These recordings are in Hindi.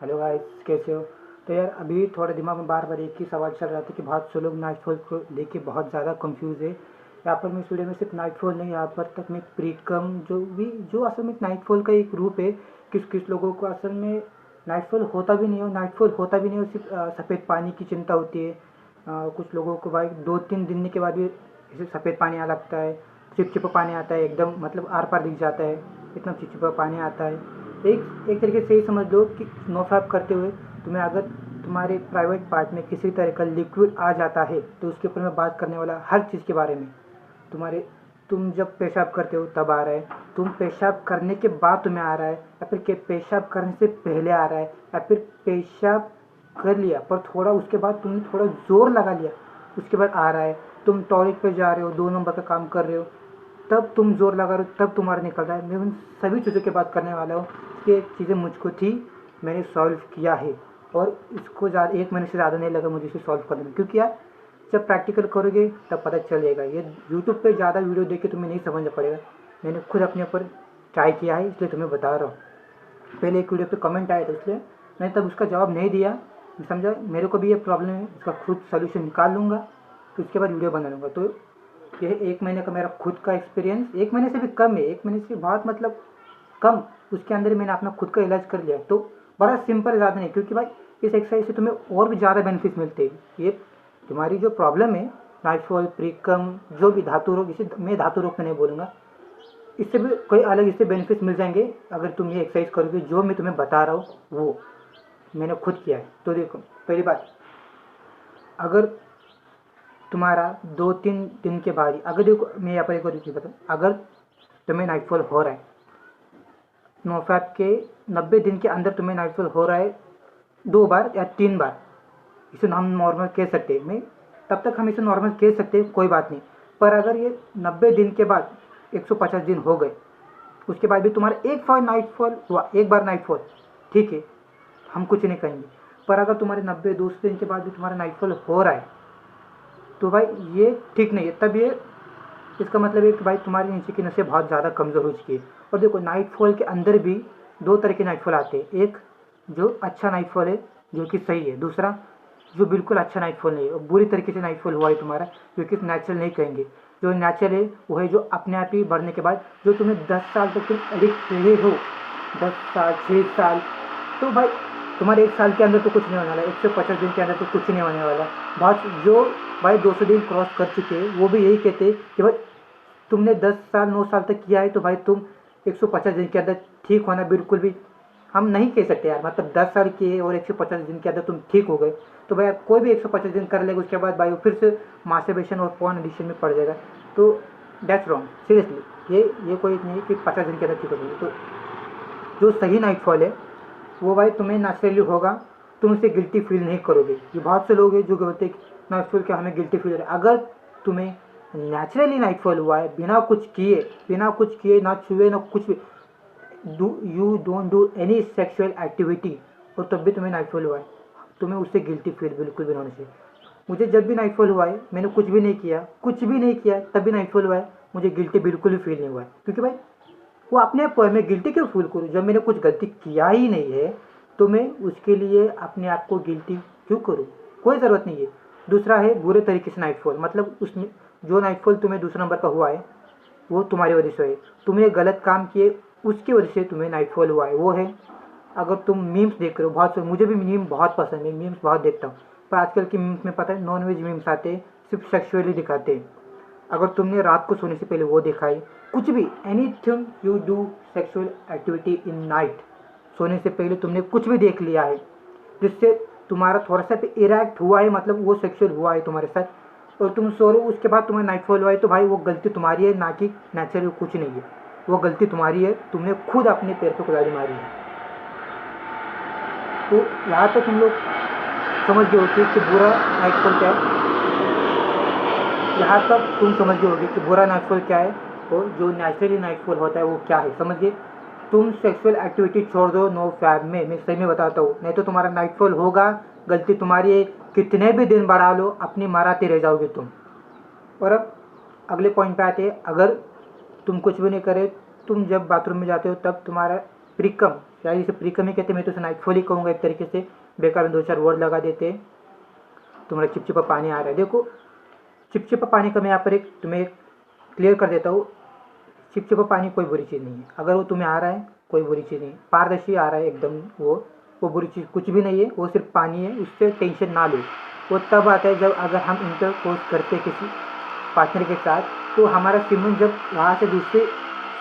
हेलो गाइस, कैसे हो? तो यार अभी थोड़ा दिमाग में बार बार एक ही सवाल चल रहा था कि बहुत से लोग नाइटफॉल को लेके बहुत ज़्यादा कंफ्यूज है। यहाँ पर मैं इस वीडियो में सिर्फ नाइटफॉल नहीं, यहाँ पर तक मैं प्रीकम जो असल में नाइटफॉल का एक रूप है। किस किस लोगों को असल में नाइटफॉल होता भी नहीं हो, नाइटफॉल होता भी नहीं हो, सिर्फ सफ़ेद पानी की चिंता होती है। कुछ लोगों को भाई 2-3 दिन के बाद भी जैसे सफ़ेद पानी आने लगता है, चिपचिपा पानी आता है, एकदम मतलब आर पार दिख जाता है, इतना चिपचिपा पानी आता है। एक एक तरीके से ये समझ लो कि नो फैप करते हुए तुम्हें अगर तुम्हारे प्राइवेट पार्ट में किसी तरह का लिक्विड आ जाता है तो उसके ऊपर मैं बात करने वाला हर चीज़ के बारे में। तुम्हारे तुम जब पेशाब करते हो तब आ रहा है, तुम पेशाब करने के बाद तुम्हें आ रहा है, या फिर के पेशाब करने से पहले आ रहा है, या फिर पेशाब कर लिया पर थोड़ा उसके बाद तुमने थोड़ा ज़ोर लगा लिया उसके बाद आ रहा है। तुम टॉयलेट पे जा रहे हो, 2 नंबर का काम कर रहे हो, तब तुम जोर लगा रहे हो, तब तुम्हारा निकल रहा है। मैं उन सभी चीज़ों की बात करने वाला हूँ कि चीज़ें मुझको थी, मैंने सॉल्व किया है। और इसको ज़्यादा 1 महीने से ज़्यादा नहीं लगा मुझे इसे सॉल्व करने में, क्योंकि यार जब प्रैक्टिकल करोगे तब पता चलेगा। ये यूट्यूब पे ज़्यादा वीडियो देख के तुम्हें नहीं समझना पड़ेगा, मैंने खुद अपने ऊपर ट्राई किया है इसलिए तुम्हें बता रहा हूँ। पहले एक वीडियो पे कमेंट आया था इसलिए मैंने तब उसका जवाब नहीं दिया। समझा मेरे को भी ये प्रॉब्लम है, इसका खुद सोल्यूशन निकाल लूँगा तो उसके बाद वीडियो बना लूँगा। तो यह 1 महीने का मेरा खुद का एक्सपीरियंस, 1 महीने से भी कम है, 1 महीने से बहुत मतलब कम, उसके अंदर मैंने अपना खुद का इलाज कर लिया। तो बड़ा सिंपल, ज़्यादा नहीं, क्योंकि भाई इस एक्सरसाइज से तुम्हें और भी ज़्यादा बेनिफिट मिलते हैं। ये तुम्हारी जो प्रॉब्लम है नाइटफॉल, प्रीकम, जो भी धातु रोग, इसे मैं धातु रोग में नहीं बोलूँगा, इससे भी कोई अलग इससे बेनिफिट मिल जाएंगे अगर तुम ये एक्सरसाइज करोगे जो मैं तुम्हें बता रहा हूँ वो मैंने खुद किया है। तो देखो, पहली बात, अगर तुम्हारा 2-3 दिन के बाद, अगर देखो मैं यहाँ पर एक और चीज़ बताऊँ, अगर तुम्हें नाइटफॉल हो रहा है, नोफैप के 90 दिन के अंदर तुम्हें नाइटफॉल हो रहा है 2 बार या 3 बार, इसे हम नॉर्मल कह सकते हैं। मैं तब तक हम इसे नॉर्मल कह सकते हैं, कोई बात नहीं। पर अगर ये 90 दिन के बाद 150 दिन हो गए, उसके बाद भी तुम्हारा एक बार नाइटफॉल हुआ, एक बार नाइटफॉल, ठीक है, हम कुछ नहीं कहेंगे। पर अगर तुम्हारे 90 200 दिन के बाद भी तुम्हारा नाइटफॉल हो रहा है तो भाई ये ठीक नहीं है। तब ये इसका मतलब है कि भाई तुम्हारी नीचे की नसें बहुत ज़्यादा कमज़ोर हो चुकी है। और देखो, नाइटफॉल के अंदर भी 2 तरह के नाइटफॉल आते हैं, एक जो अच्छा नाइटफॉल है जो कि सही है, दूसरा जो बिल्कुल अच्छा नाइटफॉल नहीं है और बुरी तरीके से नाइटफॉल हुआ है तुम्हारा, जो कि नेचुरल नहीं कहेंगे। जो नेचुरल है वो है जो अपने आप ही बढ़ने के बाद, जो तुम्हें 10 साल तक तुम एडिक्ट रहे हो, 10 साल 6 साल, तो भाई तुम्हारे 1 साल के अंदर तो कुछ नहीं होने वाला, 150 दिन के अंदर तो कुछ नहीं होने वाला। बहुत जो भाई 200 दिन क्रॉस कर चुके हैं वो भी यही कहते हैं कि भाई तुमने 10 साल 9 साल तक किया है तो भाई तुम 150 दिन के अंदर ठीक होना बिल्कुल भी हम नहीं कह सकते यार। मतलब 10 साल किए और 150 दिन के अंदर तुम ठीक हो गए तो भाई कोई भी 150 दिन कर लेगा, उसके बाद भाई वो फिर से मास्टरबेशन और पॉर्न एडिक्शन में पड़ जाएगा। तो दैट्स रॉन्ग, सीरियसली। ये कोई नहीं है कि 50 दिन के अंदर ठीक हो जाएगा। तो जो सही नाइटफॉल है वो भाई तुम्हें नेचुरली होगा, तुम उसे गिल्टी फील नहीं करोगे। ये बहुत से लोग हैं जो बोलते हैं नाइटफॉल क्या हमें गिल्टी फील हो रहा है। अगर तुम्हें नेचुरली नाइटफॉल हुआ है, बिना कुछ किए, ना छुए ना कुछ भी, you don't do any sexual activity, और तब भी तुम्हें नाइटफॉल हुआ है, तुम्हें उससे गिल्टी फील बिल्कुल भी नहीं होना चाहिए। मुझे जब भी नाइटफॉल हुआ है, मैंने कुछ भी नहीं किया, तब भी नाइटफॉल हुआ है, मुझे गिल्टी बिल्कुल भी फील नहीं हुआ है, क्योंकि भाई वो अपने आप को है। मैं गिल्टी क्यों फील करूँ जब मैंने कुछ गलती किया ही नहीं है, तो मैं उसके लिए अपने आप को गिल्टी क्यों करूँ? कोई ज़रूरत नहीं है। दूसरा है बुरे तरीके से नाइटफॉल, मतलब उसमें जो नाइटफॉल तुम्हें दूसरा नंबर का हुआ है वो तुम्हारी वजह से है, तुमने गलत काम किए उसकी वजह से तुम्हें नाइटफॉल हुआ है, वो है। अगर तुम मीम्स देख रहे हो, बहुत से, मुझे भी मीम बहुत पसंद है, मीम्स बहुत देखता हूँ, पर आजकल के मीम्स में पता है नॉन वेज मीम्स आते हैं, सिर्फ सेक्सुअली दिखाते हैं। अगर तुमने रात को सोने से पहले वो देखा है, कुछ भी, anything you do sexual activity in night, सोने से पहले तुमने कुछ भी देख लिया है जिससे तुम्हारा थोड़ा सा भी इरेक्ट हुआ है, मतलब वो सेक्सुअल हुआ है तुम्हारे साथ, और तुम सो रहे हो, उसके बाद तुम्हें नाइटफॉल हुआ है, तो भाई वो गलती तुम्हारी है, ना कि नेचुरल कुछ नहीं है। वो गलती तुम्हारी है, तुमने खुद अपने पैर पे कुल्हाड़ी मारी है। तो यहाँ तक तुम लोग समझ गए होगे कि बुरा नाइटफॉल क्या है, यहाँ तक तुम समझ गए होगे कि बुरा नाइटफॉल क्या है और जो नेचुरली नाइटफॉल होता है वो क्या है, समझ गए? तुम सेक्सुअल एक्टिविटी छोड़ दो नो फैब में, मैं सही में बताता हूँ, नहीं तो तुम्हारा नाइटफॉल होगा, गलती तुम्हारी है, कितने भी दिन बढ़ा लो अपनी मराते रह जाओगे तुम। और अब अगले पॉइंट पे आते हैं, अगर तुम कुछ भी नहीं करे, तुम जब बाथरूम में जाते हो तब तुम्हारा प्रीकम यार इसे प्रीकम ही कहते, मैं तो नाइटफॉल ही कहूँगा एक तरीके से। बेकार में 2-4 वर्ड लगा देते। तुम्हारा चिपचिपा पानी आ रहा है, देखो चिपचिपा पानी का मैं यहाँ पर एक तुम्हें क्लियर कर देता हूँ। चिपचिपा पानी कोई बुरी चीज़ नहीं है, अगर वो तुम्हें आ रहा है कोई बुरी चीज़ नहीं। पारदर्शी आ रहा है एकदम, वो बुरी चीज़ कुछ भी नहीं है, वो सिर्फ पानी है, उससे टेंशन ना लो। वो तब आता है जब अगर हम इंटरकोर्स करते किसी पार्टनर के साथ, तो हमारा सीमन जब वहाँ से दूसरे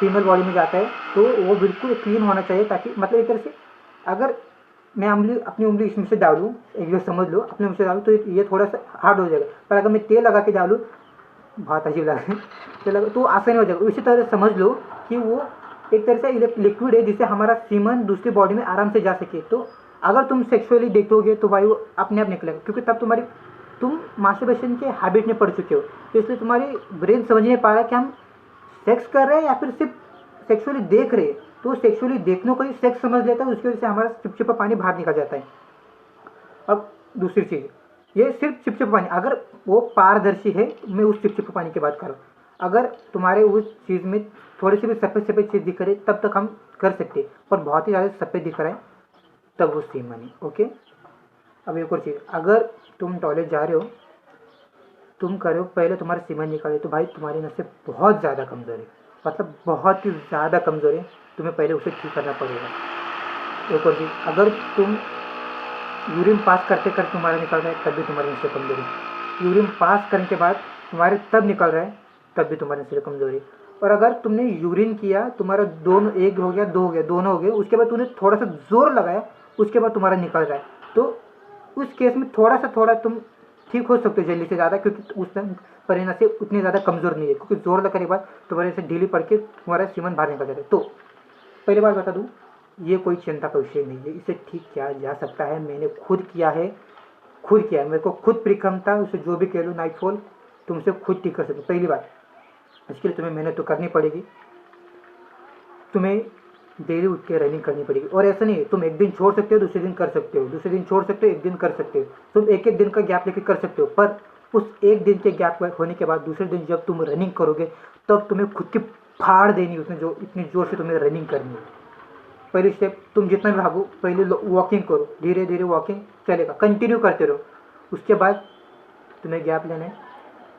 फीमेल बॉडी में जाता है तो वो बिल्कुल क्लीन होना चाहिए, ताकि मतलब एक तरह से अगर मैं अपनी उंगली इसमें से डालूँ, एक जो समझ लो अपने मुँह से डालूँ तो ये थोड़ा सा हार्ड हो जाएगा, पर अगर मैं तेल लगा के डालूँ, बहुत अजीब लगा तेल लगा तो आसानी हो जाएगा। इसी तरह समझ लो कि वो एक तरह से लिक्विड है जिससे हमारा सीमन दूसरी बॉडी में आराम से जा सके। तो अगर तुम सेक्सुअली देखोगे तो भाई वो अपने आप निकलेगा, क्योंकि तब तुम मास्टरबेशन के हैबिट में पड़ चुके हो, तो इसलिए तुम्हारी ब्रेन समझ नहीं पा रहा कि हम सेक्स कर रहे हैं या फिर सिर्फ सेक्सुअली देख रहे हैं। तो सेक्सुअली देखने को ही सेक्स समझ लेता है, उसकी वजह से हमारा चिपचिपा पानी बाहर निकल जाता है। अब दूसरी चीज़, ये सिर्फ चिपचिपा पानी, अगर वो पारदर्शी है, मैं उस चिपचिपा पानी की बात कर रहा हूँ। अगर तुम्हारे उस चीज़ में थोड़ी सी भी सफ़ेद सफ़ेद चीज़ दिख रही तब तक हम कर सकते, पर बहुत ही ज़्यादा सफ़ेद दिख रहा है तब वो सीमन है। ओके, अब एक और चीज़, अगर तुम टॉयलेट जा रहे हो, तुम करो पहले तुम्हारा सीमन निकाले, तो भाई तुम्हारी नसें बहुत ज़्यादा कमज़ोर है, मतलब बहुत ही ज़्यादा कमज़ोर है, तुम्हें पहले उसे ठीक करना पड़ेगा। एक और चीज़, अगर तुम यूरिन पास करते करते तुम्हारा निकल रहा है तब भी तुम्हारी नसें कमज़ोर है, यूरिन पास करने के बाद तुम्हारे तब निकल रहा है तब भी तुम्हारी नसें कमज़ोर है। और अगर तुमने यूरिन किया, तुम्हारा दोनों, एक हो गया, दो हो गया, दोनों हो गए, उसके बाद तुमने थोड़ा सा जोर लगाया, उसके बाद तुम्हारा निकल रहा है, तो उस केस में थोड़ा तुम ठीक हो सकते हो जल्दी से ज़्यादा, क्योंकि उस टाइम पर नसें उतनी ज़्यादा कमज़ोर नहीं है, क्योंकि जोर लगने के बाद तुम्हारे से ढीली पड़ के तुम्हारा सीमन बाहर निकल जाता है। तो पहली बात बता दूँ, ये कोई चिंता का विषय नहीं है, इसे ठीक किया जा सकता है। मैंने खुद किया है, मेरे को खुद प्रीकम था, उसे जो भी कह लो नाइटफॉल, तुम उसे खुद ठीक कर सकते हो। पहली बात, इसके लिए तुम्हें मेहनत तो करनी पड़ेगी, तुम्हें डेली उठ के रनिंग करनी पड़ेगी। और ऐसा नहीं है तुम एक दिन छोड़ सकते हो, दूसरे दिन कर सकते हो, दूसरे दिन छोड़ सकते हो, एक दिन कर सकते हो, तुम एक दिन का गैप लेके कर सकते हो। पर उस एक दिन के गैप होने के बाद दूसरे दिन जब तुम रनिंग करोगे तब तुम्हें खुद की फाड़ देनी, उसमें जो इतनी जोर से तुम्हें रनिंग करनी है। पहली स्टेप, तुम जितना भी भागो पहले वॉकिंग करो, धीरे धीरे वॉकिंग चलेगा, कंटिन्यू करते रहो। उसके बाद तुम्हें गैप लेना है,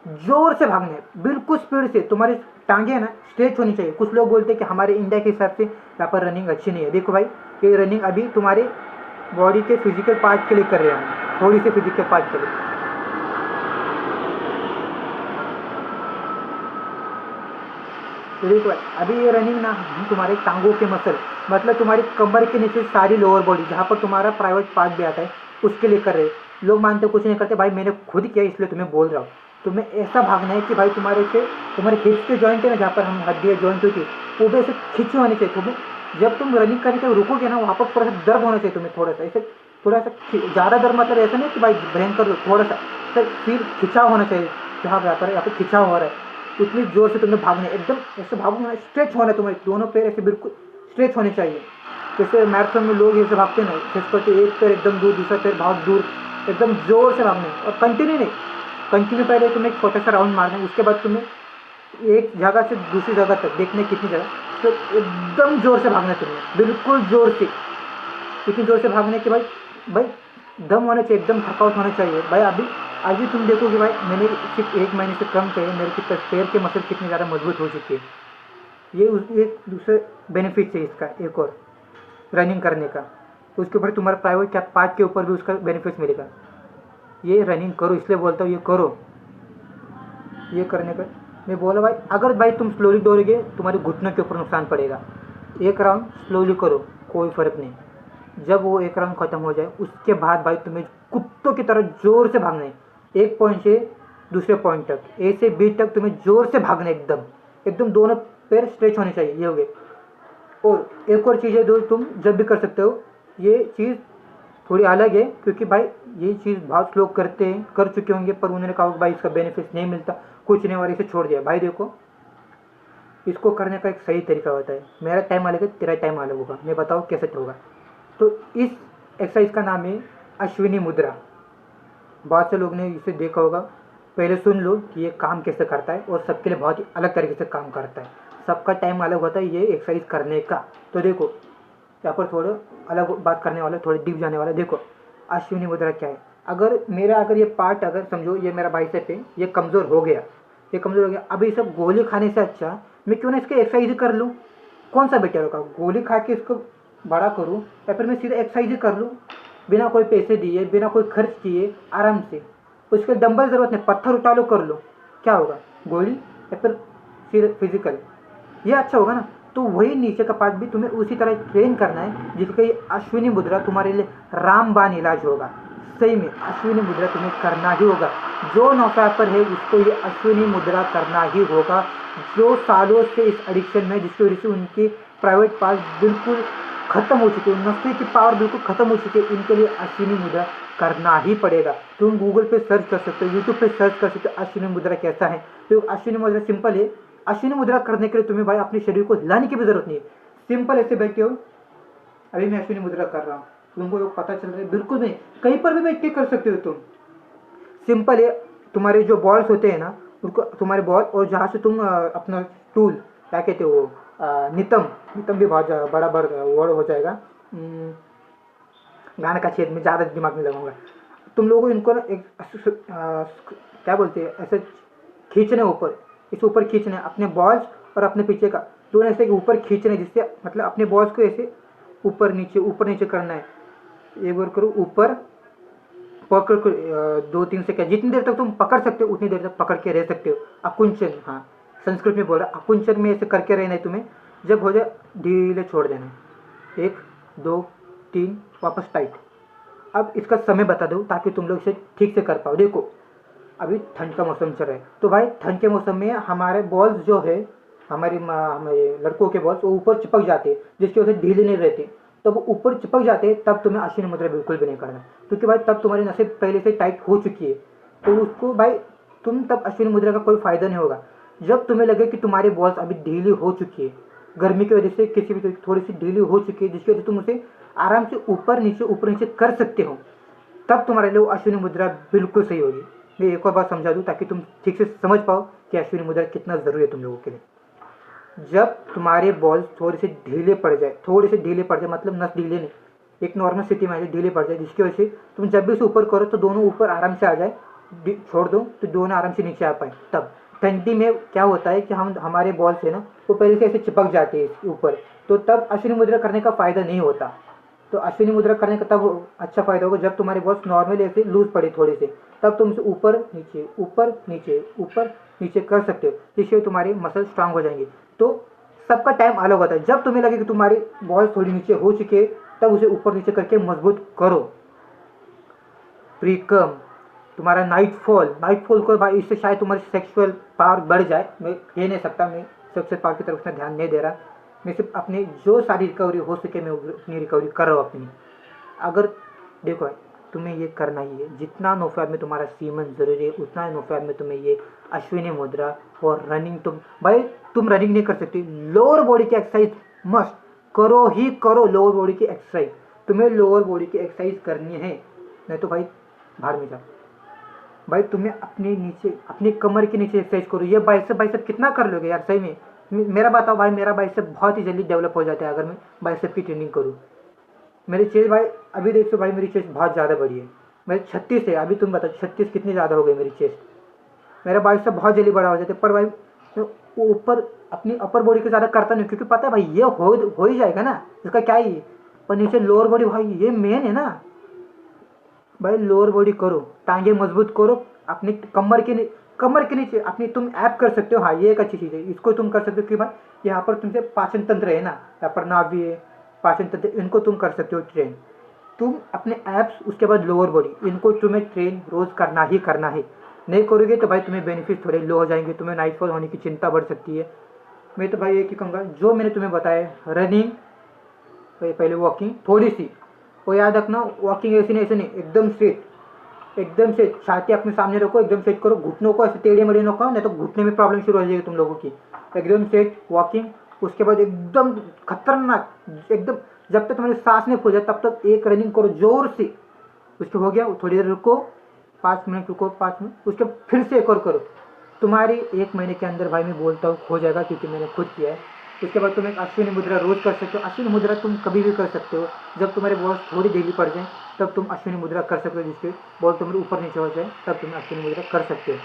जोर से भागना है, बिल्कुल स्पीड से। तुम्हारी टांगे है ना स्ट्रेच होनी चाहिए। कुछ लोग बोलते हैं कि हमारे इंडिया के हिसाब से यहाँ पर रनिंग अच्छी नहीं है। देखो भाई, ये रनिंग अभी तुम्हारे बॉडी के फिजिकल पार्ट के लिए कर रहे हैं, थोड़ी सी फिजिकल पार्ट के लिए। तो देखो भाई, अभी ये रनिंग ना तुम्हारे टांगों के मसल, मतलब तुम्हारी कमर के नीचे सारी लोअर बॉडी जहाँ पर तुम्हारा प्राइवेट पार्ट भी आता है, उसके लिए कर रहे हैं। लोग मानते कुछ नहीं करते, भाई मैंने खुद किया इसलिए तुम्हें बोल रहा हूँ। तुम्हें ऐसा भागना है कि भाई तुम्हारे हिप्स के जॉइंट है ना, जहाँ पर हम हड्डियाँ जॉइंट हुई थी, वो भी ऐसे खींची होनी चाहिए। तुम्हें जब तुम रनिंग करने के रुकोगे ना, वहाँ पर थोड़ा सा दर्द होना चाहिए तुम्हें, थोड़ा सा ऐसे, थोड़ा सा ज़्यादा दर्द, मतलब ऐसा नहीं कि भाई भयंकर दर्द, थोड़ा सा सर फिर खिंचाव होना चाहिए, जहाँ पर यहाँ पर खिंचाव हो रहा है उतनी जोर से तुम्हें भागना है, एकदम ऐसे भागना, स्ट्रेच होना है, तुम्हारे दोनों पैर ऐसे बिल्कुल स्ट्रेच होने चाहिए। जैसे मैराथन में लोग ऐसे भागते ना, जिस पर एक पैर एकदम दूर, दूसरा पैर बहुत दूर, एकदम जोर से भागना है। और कंटिन्यू नहीं, कंटिन्यू पहले तुम्हें एक छोटा सा राउंड मारना है, उसके बाद तुम्हें एक जगह से दूसरी जगह तक देखने कितनी जगह, तो एकदम जोर से भागना है तुम्हें, बिल्कुल जोर से, इतनी जोर से भागने के भाई दम होना चाहिए, एकदम थकावट होना चाहिए। भाई अभी तुम देखोगे भाई, मैंने सिर्फ 1 महीने से कम कहे, मेरे के पैर के मसल कितने ज़्यादा मजबूत हो चुके हैं। ये दूसरे बेनिफिट है इसका, एक और रनिंग करने का। उसके ऊपर तुम्हारे प्राइवेट पार्ट के ऊपर भी उसका बेनिफिट मिलेगा। ये रनिंग करो, इसलिए बोलता हूँ ये करो। ये करने का मैं बोला भाई, अगर भाई तुम स्लोली दौड़ोगे तुम्हारे घुटनों के ऊपर नुकसान पड़ेगा। एक राउंड स्लोली करो, कोई फ़र्क नहीं। जब वो एक राउंड खत्म हो जाए उसके बाद भाई तुम्हें कुत्तों की तरह जोर से भागना है, एक पॉइंट से दूसरे पॉइंट तक, ए से बी तक तुम्हें जोर से भागना है, एकदम दोनों पैर स्ट्रेच होने चाहिए। ये हो गए। और एक और चीज़ है जो तुम जब भी कर सकते हो, ये चीज़ थोड़ी अलग है, क्योंकि भाई ये चीज़ बहुत लोग करते हैं, कर चुके होंगे, पर उन्होंने कहा भाई इसका बेनिफिट नहीं मिलता, कुछ नहीं, और इसे छोड़ दिया। भाई देखो, इसको करने का एक सही तरीका होता है। मेरा टाइम अलग है, तेरा टाइम अलग होगा, मैं बताओ कैसे होगा। तो इस एक्सरसाइज का नाम है अश्विनी मुद्रा। बहुत से लोग ने इसे देखा होगा, पहले सुन लो कि ये काम कैसे करता है, और सबके लिए बहुत ही अलग तरीके से काम करता है, सबका टाइम अलग होता है ये एक्सरसाइज करने का। तो देखो, यहाँ पर थोड़ा अलग बात करने वाला, थोड़े डीप जाने वाला। देखो अश्विनी मुद्रा क्या है, अगर ये पार्ट, अगर समझो ये मेरा बाइसेप है, ये कमज़ोर हो गया, ये कमज़ोर हो गया, अभी सब गोली खाने से अच्छा मैं क्यों ना इसके एक्सरसाइज कर लूँ। कौन सा बेटर होगा, गोली खा के इसको बड़ा करूँ या फिर मैं सीधा एक्सरसाइज कर लूँ, बिना कोई पैसे दिए, बिना कोई खर्च किए, आराम से। उसके डंबल ज़रूरत नहीं, पत्थर उठा लो, कर लो, क्या होगा, गोली या फिर सीधे फिजिकल, ये अच्छा होगा ना। तो वही नीचे का पार्ट भी तुम्हें उसी तरह ट्रेन करना है, जिसका ये अश्विनी मुद्रा तुम्हारे लिए रामबाण इलाज होगा। सही में अश्विनी मुद्रा तुम्हें करना ही होगा। जो नौफर है उसको ये अश्विनी मुद्रा करना ही होगा, जो सालों से इस एडिक्शन में, जिसकी वजह से उनके प्राइवेट पार्ट बिल्कुल खत्म हो चुके हैं, नफे की पावर बिल्कुल खत्म हो चुकी है, इनके लिए अश्विनी मुद्रा करना ही पड़ेगा। तुम गूगल पे सर्च कर सकते हो, यूट्यूब पे सर्च कर सकते हो अश्विनी मुद्रा कैसा है। तो अश्विनी मुद्रा सिंपल है। अश्विनी मुद्रा करने के लिए तुम्हें भाई अपने शरीर को हिलाने की भी जरूरत नहीं है, सिंपल ऐसे बैठे हो। अभी मैं अश्विनी मुद्रा कर रहा हूँ, तुमको पता चल रहा है, बिल्कुल नहीं, कहीं पर भी बैठ के कर सकते हो तुम। सिंपल है, तुम्हारे जो बॉल्स होते हैं ना, उनको तुम्हारे बॉल, और जहाँ से तुम अपना टूल, क्या कहते हो, नितम, नितम भी बहुत बड़ा वर्ड हो जाएगा, गाने का छेद में ज़्यादा दिमाग में लगाऊंगा। तुम लोगों को इनको ना एक क्या बोलते हैं, ऐसे खींचने ऊपर, इस ऊपर खींचना है अपने बॉल्स और अपने पीछे का दोनों, ऐसे ऊपर खींचने, जिससे मतलब अपने बॉल्स को ऐसे ऊपर नीचे करना है। एक बार करो, ऊपर पकड़ कर 2-3 सेकंड, जितनी देर तक तुम पकड़ सकते हो उतनी देर तक पकड़ के रह सकते हो। अकुंचन, हाँ संस्कृत में बोल रहा, अकुंचन में ऐसे करके रहना है तुम्हें। जब हो जाए धीरे छोड़ देना है, 1 2 3, वापस टाइट। अब इसका समय बता दो ताकि तुम लोग इसे ठीक से कर पाओ। देखो अभी ठंड का मौसम चल रहा है, तो भाई ठंड के मौसम में हमारे बॉल्स जो है, हमारे लड़कों के बॉल्स, वो ऊपर चिपक जाते हैं, जिसकी वजह से ढीले नहीं रहते। तो वो ऊपर चिपक जाते हैं, तब तुम्हें अश्विनी मुद्रा बिल्कुल भी नहीं करना, क्योंकि भाई तब तुम्हारी नसें पहले से टाइट हो चुकी है। तो उसको भाई तुम तब अश्विनी मुद्रा का कोई फायदा नहीं होगा। जब तुम्हें लगे कि तुम्हारी बॉल्स अभी ढीली हो चुकी है, गर्मी की वजह से किसी भी थोड़ी सी ढीली हो चुकी है, जिसकी वजह से तुम उसे आराम से ऊपर नीचे कर सकते हो, तब तुम्हारे लिए वो अश्विनी मुद्रा बिल्कुल सही होगी। मैं एक और बात समझा दूं ताकि तुम ठीक से समझ पाओ कि अश्विनी मुद्रा कितना ज़रूरी है तुम लोगों के लिए। जब तुम्हारे बॉल थोड़े से ढीले पड़ जाए, मतलब नस ढीले नहीं, एक नॉर्मल स्थिति में आ जाए, ढीले पड़ जाए, जिसकी वजह से तुम जब भी उसे ऊपर करो तो दोनों ऊपर आराम से आ जाए, छोड़ दो तो दोनों आराम से नीचे आ पाए। तब ठंडी में क्या होता है कि हमारे बॉल से ना वो पहले से ऐसे चिपक जाते हैं ऊपर, तो तब अश्विनी मुद्रा करने का फ़ायदा नहीं होता। तो अश्विनी मुद्रा करने का तब अच्छा फायदा होगा जब तुम्हारे बॉल्स नॉर्मली ऐसे लूज पड़े थोड़े से, तब तुम इसे ऊपर नीचे कर सकते हो, जिससे तुम्हारी मसल स्ट्रांग हो जाएंगी। तो सबका टाइम अलग होता है। जब तुम्हें लगे कि तुम्हारी बॉल्स थोड़ी नीचे हो चुके, तब उसे ऊपर नीचे करके मजबूत करो। प्रीकम, तुम्हारा नाइटफॉल को भाई, इससे शायद तुम्हारी सेक्सुअल पावर बढ़ जाए, मैं कह नहीं सकता, मैं सेक्सुअल पावर की तरफ से ध्यान नहीं दे रहा, मैं सिर्फ अपनी जो सारी रिकवरी हो सके मैं अपनी रिकवरी कर रहा हूँ अपनी। अगर देखो तुम्हें ये करना ही है, जितना नोफैब में तुम्हारा सीमन जरूरी है उतना नोफैब में तुम्हें ये अश्विनी मुद्रा और रनिंग, तुम रनिंग नहीं कर सकते, लोअर बॉडी की एक्सरसाइज मस्ट करो ही करो। लोअर बॉडी की एक्सरसाइज, तुम्हें लोअर बॉडी की एक्सरसाइज करनी है, नहीं तो भाई बाहर में जा। भाई तुम्हें अपनी कमर के नीचे एक्सरसाइज करो। ये बाइसेप कितना कर लोगे यार, सही में मेरा बताओ भाई, मेरा बाइसेप बहुत ही जल्दी डेवलप हो जाता है अगर मैं बाइसेप की ट्रेनिंग करूँ। मेरी चेस्ट भाई अभी देखो भाई, मेरी चेस्ट बहुत ज़्यादा बड़ी है, मेरी 36 है, अभी तुम बताओ 36 कितनी ज़्यादा हो गई मेरी चेस्ट। मेरा बाइसेप बहुत जल्दी बड़ा हो जाता है, पर भाई वो ऊपर अपनी अपर बॉडी के ज़्यादा करता नहीं, क्योंकि पता है भाई ये हो ही जाएगा ना, इसका क्या ही है। पर नीचे लोअर बॉडी भाई ये मेन है ना भाई, लोअर बॉडी करो, टांगे मजबूत करो, अपनी कमर के नीचे अपनी तुम ऐप कर सकते हो। हाँ ये एक अच्छी चीज़ है, इसको तुम कर सकते हो कि भाई यहाँ पर तुमसे पाचन तंत्र है ना, यहाँ पर नाभि है, पाचन तंत्र, इनको तुम कर सकते हो ट्रेन। तुम अपने एप्स, उसके बाद लोअर बॉडी, इनको तुम्हें ट्रेन रोज़ करना ही करना है। नहीं करोगे तो भाई तुम्हें बेनिफिट थोड़े लो हो जाएंगे, तुम्हें नाइटफॉल होने की चिंता बढ़ सकती है। मैं तो भाई एक ही कहूँगा, जो मैंने तुम्हें बताया, रनिंग, पहले वॉकिंग थोड़ी सी, और याद रखना वॉकिंग ऐसे नहीं, एकदम से छाती अपने सामने रखो, एकदम सेट करो, घुटनों को ऐसे टेढ़े मेढ़े रखो, नहीं तो घुटने में प्रॉब्लम शुरू हो जाएगी तुम लोगों की। एकदम सेट वॉकिंग, उसके बाद एकदम खतरनाक, एकदम जब तक तुम्हारी सांस नहीं फूल जाए तब तक एक रनिंग करो जोर से। उसके हो गया, थोड़ी देर रुको, 5 मिनट रुको, 5 मिनट, उसके फिर से एक और करो। तुम्हारी 1 महीने के अंदर भाई मैं बोलता हूँ हो जाएगा, क्योंकि मैंने खुद किया है। उसके बाद तुम एक अश्विनी मुद्रा रोज़ कर सकते हो। अश्विनी मुद्रा तुम कभी भी कर सकते हो, जब तुम्हारे बॉल्स थोड़ी ढीली पड़ जाए तब तुम अश्विनी मुद्रा कर सकते हो, जिसके बॉल तुम्हारे ऊपर नीचे हो जाए तब तुम अश्विनी मुद्रा कर सकते हो।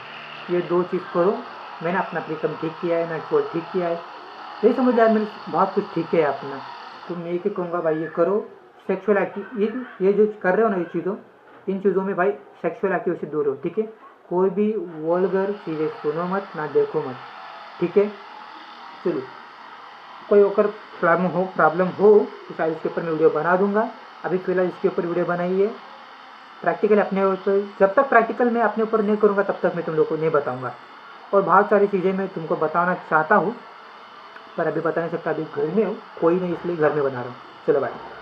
ये 2 चीज़ करो। मैंने अपना प्रीकम ठीक किया है, नाइट फॉल ठीक किया है, यही समझ यार मैंने बहुत कुछ ठीक किया है अपना। तो मैं ये कहूँगा भाई ये करो। सेक्सुअल एक्टिव ये जो कर रहे हो ना, ये चीज़ों इन चीज़ों में भाई सेक्सुअल एक्टिविटी से दूर हो, ठीक है। कोई भी वल्गर चीज़ें सुनो मत, ना देखो मत, ठीक है। चलो, कोई अगर प्रॉब्लम हो तो शायद इसके ऊपर मैं वीडियो बना दूंगा। अभी फिलहाल इसके ऊपर वीडियो बनाई है। प्रैक्टिकल अपने ऊपर, जब तक प्रैक्टिकल मैं अपने ऊपर नहीं करूँगा तब तक मैं तुम लोग को नहीं बताऊँगा। और बहुत सारी चीज़ें मैं तुमको बताना चाहता हूँ, पर अभी बता नहीं सकता, अभी घर में हूँ, कोई नहीं, इसलिए घर में बना रहा हूँ। चलो बाय।